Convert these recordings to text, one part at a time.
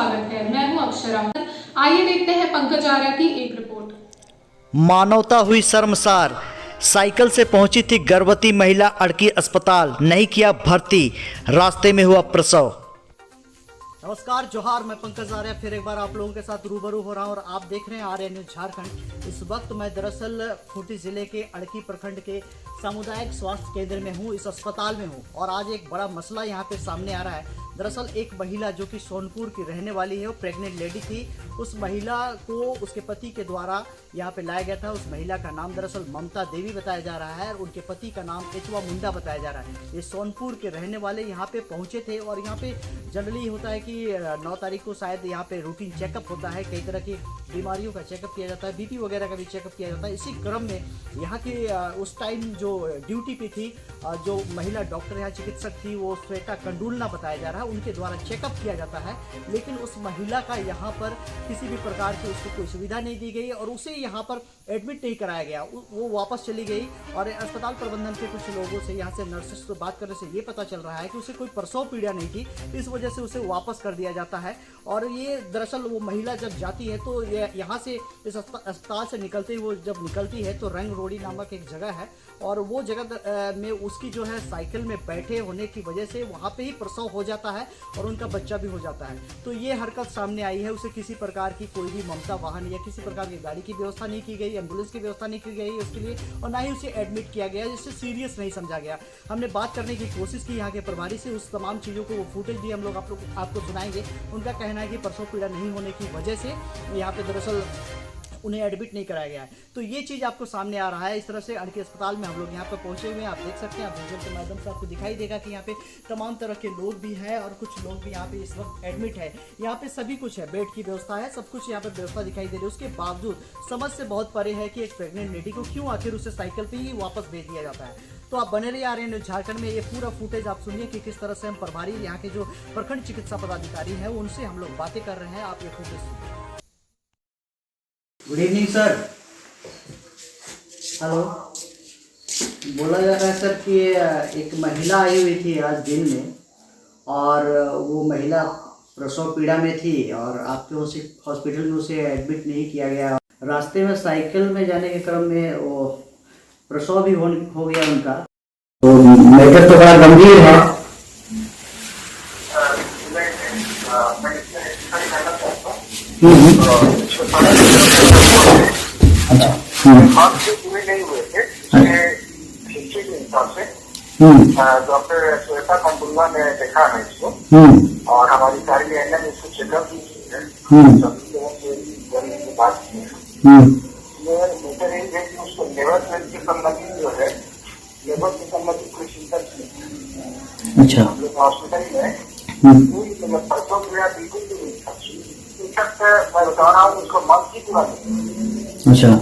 स्वागत है। मैं हूं अक्षरा। आइए देखते हैं पंकज आर्या की एक रिपोर्ट। मानवता हुई शर्मसार। साइकिल से पहुंची थी गर्भवती महिला अड़की अस्पताल, नहीं किया भर्ती, रास्ते में हुआ प्रसव। नमस्कार, जोहार। मैं पंकज आर्या फिर एक बार आप लोगों के साथ रूबरू हो रहा हूं और आप देख रहे हैं आर्या न्यूज झारखंड। इस वक्त मैं दरअसल खूंटी जिले के अड़की प्रखंड के सामुदायिक स्वास्थ्य केंद्र में हूं, इस अस्पताल में हूं और आज एक बड़ा मसला यहां पे सामने आ रहा है। दरअसल एक महिला जो कि सोनपुर की रहने वाली है, वो प्रेग्नेंट लेडी थी। उस महिला को उसके पति के द्वारा यहाँ पे लाया गया था। उस महिला का नाम दरअसल ममता देवी बताया जा रहा है और उनके पति का नाम एचवा मुंडा बताया जा रहा है। ये सोनपुर के रहने वाले यहाँ पे पहुंचे थे और यहाँ पे जनरली होता है कि 9 तारीख को शायद यहाँ पे रूटीन चेकअप होता है, कई तरह की बीमारियों का चेकअप किया जाता है, बीपी वगैरह का भी चेकअप किया जाता है। इसी क्रम में यहाँ की उस टाइम जो ड्यूटी पे थी, जो महिला डॉक्टर यहाँ चिकित्सक थी, वो श्वेता कंडूलना बताया जा रहा है, उनके द्वारा चेकअप किया जाता है। लेकिन उस महिला का यहाँ पर किसी भी प्रकार की उसको कोई सुविधा नहीं दी गई और उसे यहाँ पर एडमिट नहीं कराया गया। वो वापस चली गई और अस्पताल प्रबंधन के कुछ लोगों से, यहाँ से नर्सेस से बात करने से ये पता चल रहा है कि उसे कोई प्रसव पीड़ा नहीं थी, इस वजह से उसे वापस कर दिया जाता है। और ये दरअसल वो महिला जब जाती है तो यहाँ से इस अस्पताल से निकलते ही वो जब निकलती है तो रंग रोड़ी नामक एक जगह है और वो जगह में उसकी जो है साइकिल में बैठे होने की वजह से वहाँ पे ही प्रसव हो जाता है और उनका बच्चा भी हो जाता है। तो ये हरकत सामने आई है। उसे किसी प्रकार की कोई भी ममता वाहन या किसी प्रकार की गाड़ी की व्यवस्था नहीं की गई, एम्बुलेंस की व्यवस्था नहीं की गई उसके लिए, और ना ही उसे एडमिट किया गया, जिससे सीरियस नहीं समझा गया। हमने बात करने की कोशिश की यहाँ के प्रभारी से, उस तमाम चीज़ों को वो फुटेज भी हम लोग आपको सुनाएंगे। उनका कहना है कि प्रसव पीड़ा नहीं होने की वजह से यहाँ पे दरअसल उन्हें एडमिट नहीं कराया गया है। तो ये चीज़ आपको सामने आ रहा है। इस तरह से अड़की अस्पताल में हम लोग यहाँ पर पहुंचे हुए हैं, आप देख सकते हैं। आप विजुअल के माध्यम से आपको दिखाई देगा कि यहाँ पे तमाम तरह के लोग भी हैं और कुछ लोग भी यहाँ पे इस वक्त एडमिट है। यहाँ पे सभी कुछ है, बेड की व्यवस्था है, सब कुछ यहाँ पे व्यवस्था दिखाई दे रही है। उसके बावजूद समझ से बहुत परे है कि एक प्रेग्नेंट लेडी को क्यों आखिर उसे साइकिल पर ही वापस भेज दिया जाता है। तो आप बने रहिए आ रहे हैं झारखंड में। ये पूरा फुटेज आप सुनिए कि किस तरह से हम प्रभारी यहाँ के जो प्रखंड चिकित्सा पदाधिकारी हैं उनसे हम लोग बातें कर रहे हैं। आप ये फुटेज सुनिए। Good evening sir. हेलो। बोला जा रहा है सर कि एक महिला आई हुई थी आज दिन में और वो महिला प्रसव पीड़ा में थी और आपके हॉस्पिटल में उसे एडमिट नहीं किया गया। रास्ते में साइकिल में जाने के क्रम में वो प्रसव भी हो गया उनका। तो मैटर तो बड़ा गंभीर है। नहीं हुए थे हिस्ट्री के हिसाब से डॉक्टर श्वेता कंडूलना ने देखा है इसको और हमारी सारी एनएम इसको चेकअप भी की है, सभी लोगों से बात की है। ये बेहतर है कि उसको लेबर के संबंधित जो है, लेबर से संबंधित कोई चिंता नहीं। अच्छा, हॉस्पिटल में कोई प्रसव पीड़ा बिल्कुल भी नहीं था। इनफैक्ट मैं बता रहा हूँ उसको मत की पूरा। अच्छा,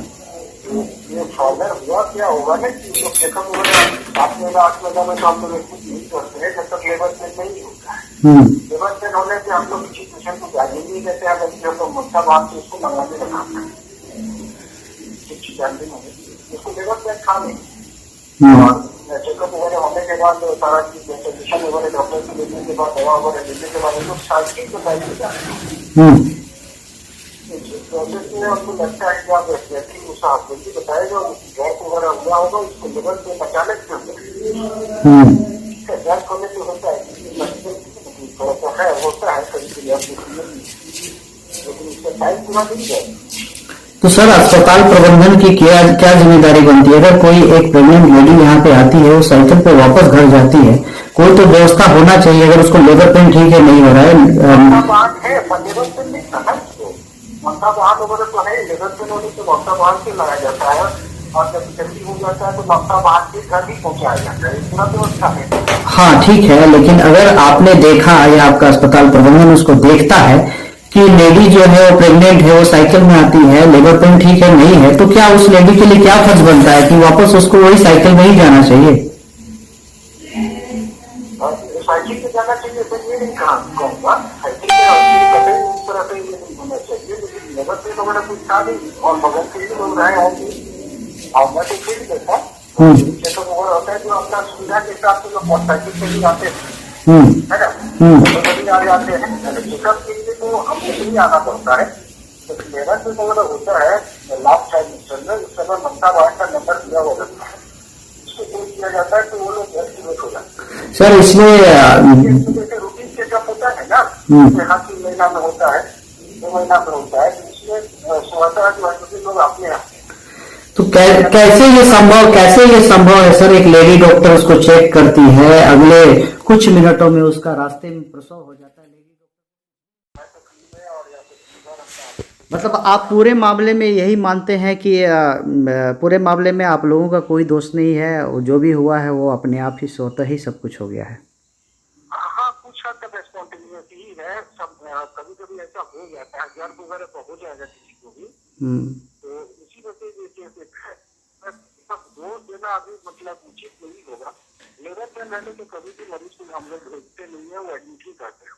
ये फॉर्दर हुआ क्या होगा ना कि जो चेकअप वगैरह आपने 8 महीना में तो हम लोग नहीं करते हैं जब तक लेबर चेक नहीं होता है। लेबर चेक होने से हम लोग किसी पेशेंट को जाने नहीं देते हैं, बल्कि हम लोग मक्का बांध के उसको मंगाने का काम करते हैं। जानते नहीं उसको लेबर चेक खा नहीं और चेकअप वगैरह होने के बाद सारा चीज कंडीशन वगैरह डॉक्टर से लेने के बाद दवा वगैरह लेने के बाद लोग साइकिल को टाइप हो जाते हैं। प्रोसेस में आपको लगता है कि आप व्यक्ति उस हॉस्पिटल बताएगा गैस वगैरह हुआ होगा, उसको लेवल पे अचानक से गैस होने से होता है थोड़ा सा है होता है कभी लेकिन उसका टाइम पूरा नहीं जाए। तो सर अस्पताल प्रबंधन की क्या जिम्मेदारी बनती है? अगर कोई एक प्रेग्नेंट लेडी यहाँ पे आती है, वो साइकिल पे वापस घर जाती है, कोई तो व्यवस्था होना चाहिए। अगर उसको लेबर पेन ठीक है नहीं हो रहा है, लेबर पेन नहीं था ना, मक्का बाहर वगैरह तो है, लेबर पेन होने से मक्का बाहर से लगाया जाता है और जब जल्दी हो जाता है तो मक्का बाहर से घर भी पहुँचाया जाता है। पूरा व्यवस्था है। हाँ ठीक है, लेकिन अगर आपने देखा या आपका अस्पताल प्रबंधन उसको देखता है कि लेडी जो है वो प्रेग्नेंट है, वो साइकिल में आती है, लेबर पेन ठीक है नहीं है, तो क्या उस लेडी के लिए क्या फर्ज बनता है कि वापस उसको वही साइकिल में ही जाना चाहिए? साइकिल पे जाना चाहिए तो ये नहीं कहूँगा, साइकिल पे इस तरह से ये नहीं होना चाहिए। लेकिन लेबर पेन वगैरह कुछ था नहीं और बगल से भी लोग रहे होंगे और मैं तो फिर देखा चेकअप वगैरह होता है जो अपना सुविधा के हिसाब से लोग साइकिल से भी आते हैं, है ना, तो कभी आते हैं। चेकअप के लिए तो तो हमको नहीं आना पड़ता है। तो लेबर में अगर होता है लास्ट ट्राइमेस्टर में, उस समय ममता वार्ड का नंबर दिया हुआ रहता है, उसको फोन किया जाता है तो वो लोग एक्टिवेट हो जाते हैं। सर इसमें जैसे रूटीन चेकअप होता है ना, जैसे हर 3 महीना में होता है, 2 महीना में होता है, तो इसमें 16 जो है लोग अपने यहाँ तो कैसे ये संभव है सर? एक लेडी डॉक्टर उसको चेक करती है, अगले कुछ मिनटों में उसका रास्ते में प्रसव हो जाता है। लेडी डॉक्टर मतलब आप पूरे मामले में यही मानते हैं कि पूरे मामले में आप लोगों का कोई दोष नहीं है, जो भी हुआ है वो अपने आप ही स्वतः ही सब कुछ हो गया है? हाँ, कुछ हद तक स्पॉन्टेनियस ही है सब। कभी कभी ऐसा हो जाता है, गर्भ वगैरह तो हो जाएगा किसी को भी, तो इसी वजह से जोर देना अभी मतलब उचित नहीं होगा। लेबर पेन रहने तो कभी भी मरीज को हम लोग भेजते नहीं है, वो एडमिट ही करते हैं।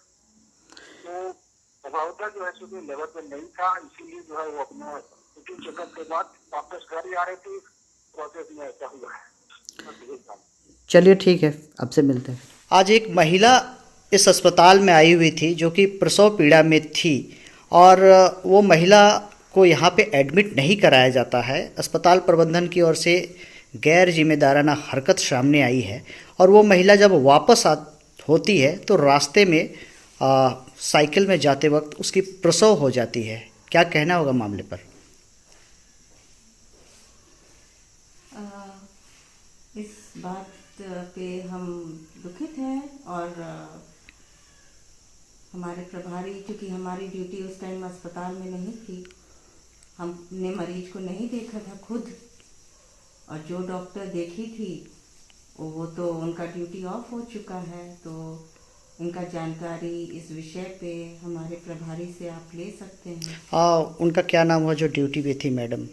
तो स्वभावतः जो है सुबह लेबर पेन नहीं था, इसीलिए जो है वो अपना रूटीन चेकअप के बाद वापस घर ही आ रहे थे, प्रोसेस में ऐसा हुआ है। चलिए ठीक है, आपसे मिलते हैं। आज एक महिला इस अस्पताल में आई हुई थी जो कि प्रसव पीड़ा में थी, और वो महिला को यहाँ पे एडमिट नहीं कराया जाता है। अस्पताल प्रबंधन की ओर से गैर जिम्मेदाराना हरकत सामने आई है, और वो महिला जब वापस होती है तो रास्ते में साइकिल में जाते वक्त उसकी प्रसव हो जाती है। क्या कहना होगा मामले पर? इस बात पे हम दुखित हैं, और हमारे प्रभारी, क्योंकि हमारी ड्यूटी उस टाइम अस्पताल में नहीं थी, हमने मरीज को नहीं देखा था खुद, और जो डॉक्टर देखी थी वो तो उनका ड्यूटी ऑफ हो चुका है। तो इनका जानकारी इस विषय पे हमारे प्रभारी से आप ले सकते हैं। उनका क्या नाम हुआ जो ड्यूटी पे थी मैडम?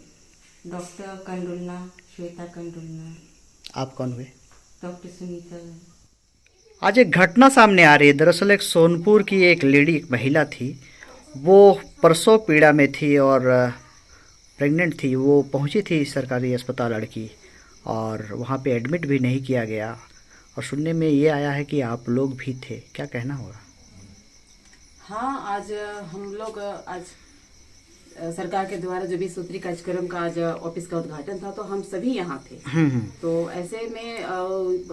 डॉक्टर कंडुलना, श्वेता कंडुलना। आप कौन हुए? डॉक्टर सुनीता। आज एक घटना सामने आ रही है। दरअसल एक सोनपुर की एक लेडी, एक महिला थी, वो प्रसव पीड़ा में थी और प्रेग्नेंट थी। वो पहुंची थी सरकारी अस्पताल अड़की, और वहां पे एडमिट भी नहीं किया गया, और सुनने में ये आया है कि आप लोग भी थे। क्या कहना होगा? हाँ, आज हम लोग सरकार के द्वारा जो भी सूत्री कार्यक्रम का आज ऑफिस का उद्घाटन था, तो हम सभी यहाँ थे। तो ऐसे में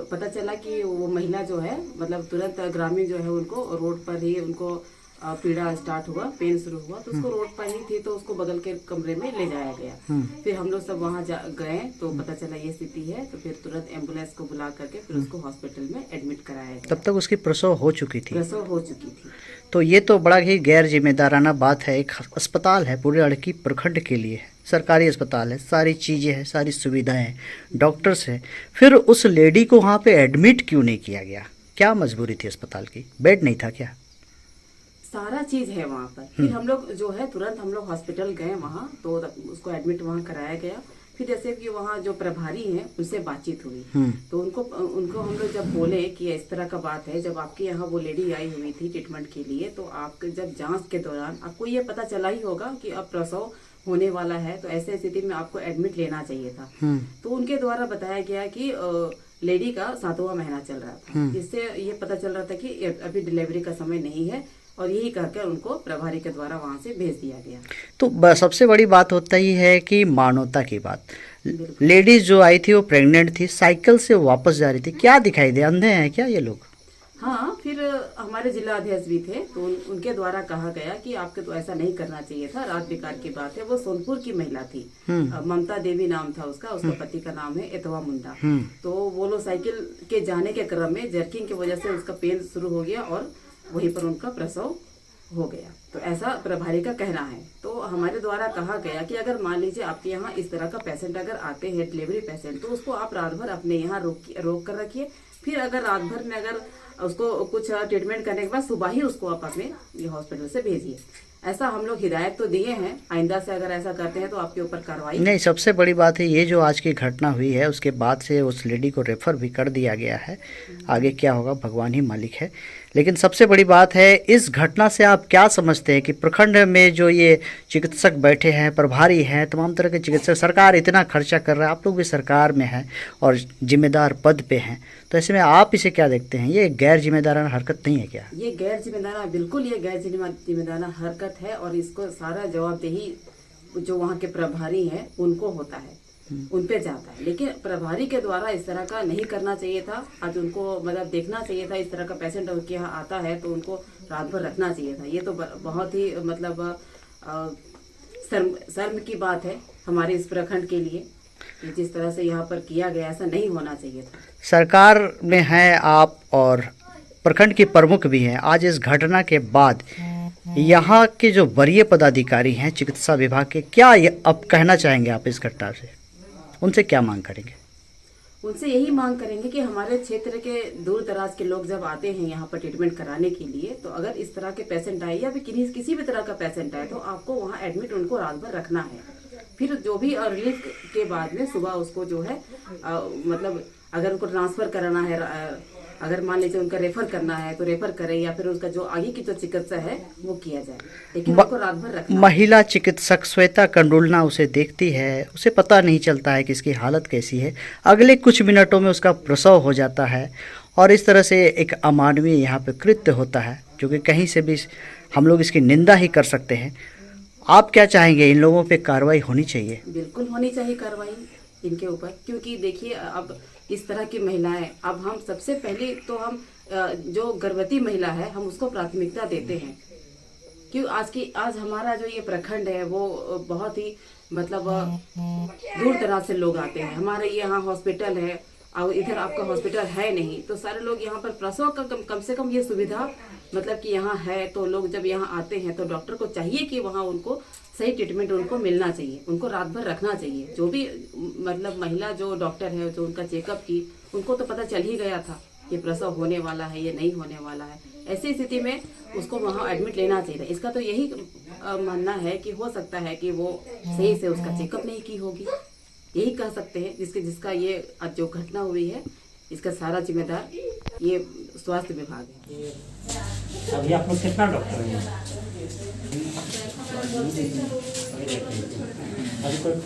पता चला कि वो महिला जो है, मतलब तुरंत ग्रामीण जो है उनको रोड पर ही उनको पीड़ा स्टार्ट हुआ, पेन शुरू हुआ, तो उसको रोड पर ही थी, तो उसको बगल के कमरे में ले जाया गया। फिर हम लोग सब वहाँ गए तो पता चला ये स्थिति है, तो फिर तुरंत एम्बुलेंस को बुला करके फिर उसको हॉस्पिटल में एडमिट कराया गया। तब तक उसकी प्रसव हो चुकी थी? प्रसव हो चुकी थी। तो ये तो बड़ा ही गैर जिम्मेदाराना बात है। एक अस्पताल है, पूरे अड़की प्रखंड के लिए सरकारी अस्पताल है, सारी चीज़ें हैं, सारी सुविधाएं हैं, डॉक्टर्स हैं, फिर उस लेडी को वहाँ पे एडमिट क्यों नहीं किया गया? क्या मजबूरी थी अस्पताल की? बेड नहीं था क्या? सारा चीज है वहाँ पर। फिर हम लोग जो है तुरंत हम लोग हॉस्पिटल गए वहाँ, तो उसको एडमिट वहाँ कराया गया। फिर जैसे कि वहाँ जो प्रभारी हैं उनसे बातचीत हुई, तो उनको हम लोग जब बोले कि इस तरह का बात है, जब आपके यहाँ वो लेडी आई हुई थी ट्रीटमेंट के लिए, तो आपके जब जांच के दौरान आपको ये पता चला ही होगा कि अब प्रसव होने वाला है, तो ऐसे स्थिति में आपको एडमिट लेना चाहिए था। तो उनके द्वारा बताया गया कि लेडी का 7वां महीना चल रहा था, जिससे ये पता चल रहा था कि अभी डिलीवरी का समय नहीं है, और यही कहकर उनको प्रभारी के द्वारा वहाँ से भेज दिया गया। तो सबसे बड़ी बात होता ही है कि मानवता की बात। लेडीज जो आई थी वो प्रेग्नेंट थी, साइकिल से वापस जा रही थी, क्या दिखाई दे? अंधे हैं क्या ये लोग? हाँ, फिर हमारे जिला अध्यक्ष भी थे, तो उनके द्वारा कहा गया कि आपके तो ऐसा नहीं करना चाहिए था, रात बेकार की बात है। वो सोनपुर की महिला थी, ममता देवी नाम था उसका पति का नाम है एतवा मुंडा। तो वो लोग साइकिल के जाने के क्रम में जर्किंग की वजह से उसका पेन शुरू हो गया, और वहीं पर उनका प्रसव हो गया। तो ऐसा प्रभारी का कहना है। तो हमारे द्वारा कहा गया कि अगर मान लीजिए आपके यहाँ इस तरह का पेशेंट अगर आते हैं, डिलीवरी पेशेंट, तो उसको आप रात भर अपने यहाँ रोक कर रखिए। फिर अगर रात भर में अगर उसको कुछ ट्रीटमेंट करने के बाद सुबह ही उसको आप अपने हॉस्पिटल से भेजिए। ऐसा हम लोग हिदायत तो दिए हैं, आइंदा से अगर ऐसा करते हैं तो आपके ऊपर कार्रवाई नहीं। सबसे बड़ी बात है ये जो आज की घटना हुई है, उसके बाद से उस लेडी को रेफर भी कर दिया गया है। आगे क्या होगा भगवान ही मालिक है। लेकिन सबसे बड़ी बात है, इस घटना से आप क्या समझते हैं कि प्रखंड में जो ये चिकित्सक बैठे हैं, प्रभारी हैं, तमाम तरह के चिकित्सक, सरकार इतना खर्चा कर रहा है, आप लोग भी सरकार में हैं और जिम्मेदार पद पे हैं, तो ऐसे में आप इसे क्या देखते हैं? ये गैर जिम्मेदाराना हरकत नहीं है क्या? ये गैर जिम्मेदारा, बिल्कुल ये गैर जिम्मेदाराना हरकत है और इसको सारा जवाबदेही जो वहाँ के प्रभारी हैं उनको होता है, उन पे जाता है। लेकिन प्रभारी के द्वारा इस तरह का नहीं करना चाहिए था। आज उनको मतलब देखना चाहिए था, इस तरह का पेशेंट उनके यहाँ आता है तो उनको रात भर रखना चाहिए था। ये तो बहुत ही मतलब शर्म की बात है हमारे इस प्रखंड के लिए, जिस तरह से यहाँ पर किया गया, ऐसा नहीं होना चाहिए था। सरकार में हैं आप और प्रखंड के प्रमुख भी हैं। आज इस घटना के बाद यहाँ के जो वरीय पदाधिकारी हैं चिकित्सा विभाग के, क्या अब कहना चाहेंगे आप इस घटना से? उनसे क्या मांग करेंगे? उनसे यही मांग करेंगे कि हमारे क्षेत्र के दूर दराज के लोग जब आते हैं यहाँ पर ट्रीटमेंट कराने के लिए, तो अगर इस तरह के पेशेंट आए या फिर किसी भी तरह का पेशेंट आए तो आपको वहाँ एडमिट उनको रात भर रखना है। फिर जो भी रिलीफ के बाद में सुबह उसको जो है मतलब अगर उनको ट्रांसफर कराना है, अगर मान लीजिए उनका रेफर करना है तो रेफर करें, या फिर उसका जो आगे की जो चिकित्सा है वो किया जाए, लेकिन उनको रात भर रखना। महिला चिकित्सक श्वेता कंडुलना उसे देखती है, उसे पता नहीं चलता है कि इसकी हालत कैसी है। अगले कुछ मिनटों में उसका प्रसव हो जाता है और इस तरह से एक अमानवीय यहाँ पे कृत्य होता है, जो कि कहीं से भी हम लोग इसकी निंदा ही कर सकते हैं। आप क्या चाहेंगे? इन लोगों पे कार्रवाई होनी चाहिए? बिल्कुल होनी चाहिए कार्रवाई इनके ऊपर, क्योंकि देखिए अब इस तरह की महिलाएं, अब हम सबसे पहले तो हम जो गर्भवती महिला है हम उसको प्राथमिकता देते हैं, क्यों आज हमारा जो ये प्रखंड है वो बहुत ही मतलब दूर दराज से लोग आते हैं। हमारे यहाँ हॉस्पिटल है और इधर आपका हॉस्पिटल है नहीं, तो सारे लोग यहाँ पर प्रसव का कम से कम ये सुविधा मतलब कि यहाँ है, तो लोग जब यहाँ आते हैं तो डॉक्टर को चाहिए कि वहाँ उनको सही ट्रीटमेंट उनको मिलना चाहिए, उनको रात भर रखना चाहिए। जो भी मतलब महिला जो डॉक्टर है जो उनका चेकअप की, उनको तो पता चल ही गया था ये प्रसव होने वाला है, ये नहीं होने वाला है। ऐसी स्थिति में उसको वहाँ एडमिट लेना चाहिए। इसका तो यही मानना है कि हो सकता है कि वो सही से उसका चेकअप नहीं की होगी, यही कह सकते हैं। जिसका ये आज जो घटना हुई है इसका सारा जिम्मेदार ये स्वास्थ्य विभाग है। अभी आप लोग कितना डॉक्टर हैं?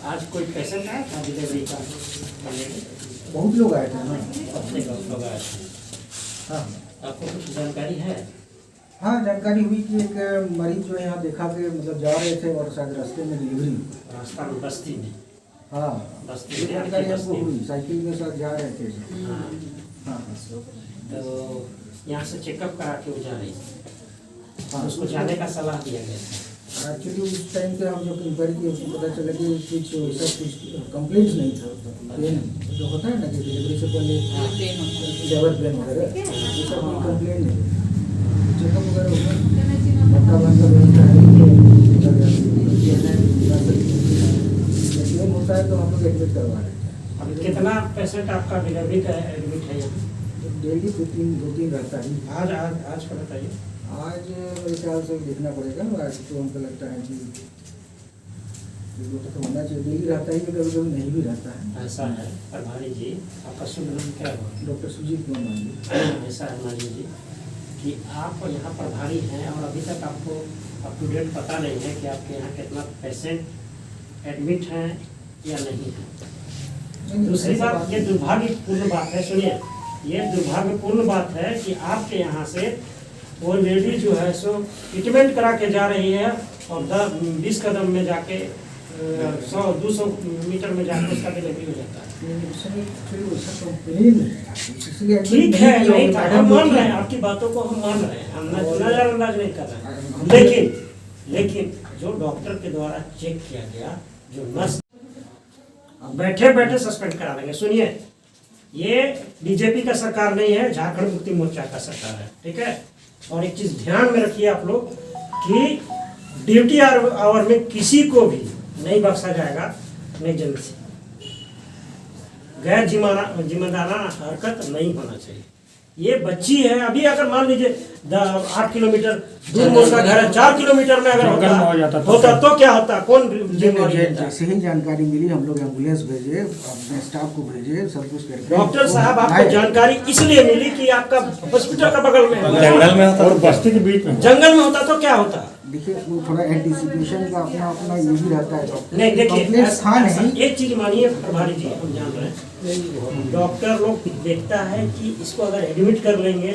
आज कोई पेशेंट आया था डिलीवरी का? बहुत लोग आए थे ना। अपने लोग आए थे। हाँ, आपको कुछ जानकारी है? हाँ जानकारी हुई कि एक मरीज जो है यहाँ देखा के मतलब जा रहे थे और शायद रास्ते में डिलीवरी, रास्ता में बस्ती में। हाँ बस्ती ये में जानकारी आपकी हमको बस्ती हुई, साइकिल में साथ जा रहे थे। हाँ, हाँ तो यहाँ से चेकअप करा के वो जा रही थी, हाँ उसको जाने का सलाह दिया गया था। एक्चुअली उस टाइम पे हम जब इंक्वायरी की उसको पता चला कि कुछ वैसा कुछ कंप्लेंट्स नहीं था। पेन जो होता है ना कि डिलीवरी से पहले लेबर पेन वगैरह ये सब कंप्लेन नहीं, चेकअप वगैरह हो गया, डॉक्टर बन का व्यवस्था है होता है तो हम लोग एडमिट करवा रहे हैं। अभी कितना पेशेंट आपका डिलीवरी का एडमिट है यहाँ? डेली दो तीन रहता है। आज का बताइए। आज मेरे ख्याल से देखना पड़ेगा, आज तो हमको लगता है कि तो होना चाहिए, डेली रहता है, कभी कभी नहीं भी रहता है। ऐसा है प्रभारी जी, आपका शुभ नाम क्या हुआ? डॉक्टर सुजीत कुमार। ऐसा है मान लीजिए कि आप यहाँ प्रभारी हैं और अभी तक आपको अप टू डेट पता नहीं है कि आपके यहाँ कितना पेशेंट एडमिट हैं या नहीं है। दूसरी बात, ये दुर्भाग्यपूर्ण बात है, सुनिए, ये दुर्भाग्यपूर्ण बात है कि आपके यहाँ से वो लेडी जो है सो ट्रीटमेंट करा के जा रही है और 20 कदम में जाके 100-200 मीटर में जाके उसका डिलीवरी हो जाता है। ठीक है, नहीं था, हम मान रहे हैं आपकी बातों को, हम मान रहे हैं, हम नजरअंदाज नहीं कर रहे हैं। लेकिन जो डॉक्टर के द्वारा चेक किया गया, जो नर्स बैठे बैठे सस्पेंड करा देंगे। सुनिए, ये बीजेपी का सरकार नहीं है, झारखंड मुक्ति मोर्चा का सरकार है, ठीक है। और एक चीज ध्यान में रखिए आप लोग कि ड्यूटी आवर में किसी को भी नहीं बख्शा जाएगा, नहीं जल्द से। गैर जिम्मेदाराना हरकत नहीं होना चाहिए। ये बच्ची है, अभी अगर मान लीजिए 8 किलोमीटर दूर में उनका घर है, 4 किलोमीटर में अगर होता तो क्या होता, कौन जिम्मेवारी लेता? जैसे ही जानकारी मिली हम लोग एम्बुलेंस भेजे, अपने स्टाफ को भेजे, सब कुछ करके। डॉक्टर साहब आपको जानकारी इसलिए मिली कि आपका हॉस्पिटल का बगल में है, जंगल में होता और बस्ती के बीच में, जंगल में होता तो क्या होता? देखिए वो थोड़ा एंटीसिपेशन का अपना अपना ये भी रहता है डॉक्टर। नहीं देखिए, कंप्लेंट्स था नहीं। एक चीज मानिए प्रभारी जी, हम जान रहे हैं डॉक्टर लोग देखता है कि इसको अगर एडमिट कर लेंगे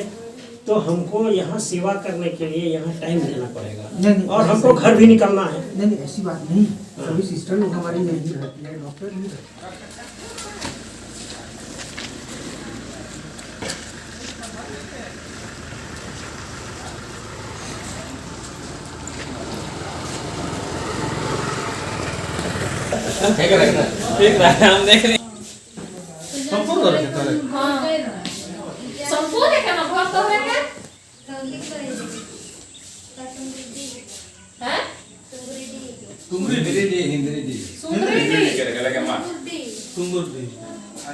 तो हमको यहाँ सेवा करने के लिए यहाँ टाइम देना पड़ेगा, नहीं, और हमको घर भी निकलना है। नहीं ऐसी बात नहीं, सभी सिस्टर लोग हमारी यही रहती है, डॉक्टर नहीं रहते। संपूर्ण है क्या ना बहुत तो है क्या हैं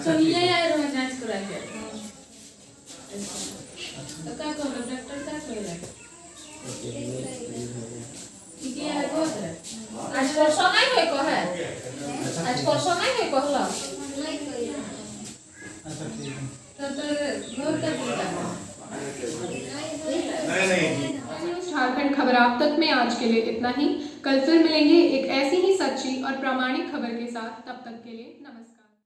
चलिए यार रोज जांच करा के तो क्या कहलो डॉक्टर क्या कहला ठीक है यार बहुत है आज परसों नहीं होय कहे आज परसों नहीं होय कहला तो घर का झारखंड खबर आप तक में आज के लिए इतना ही। कल फिर मिलेंगे एक ऐसी ही सच्ची और प्रामाणिक खबर के साथ। तब तक के लिए नमस्कार।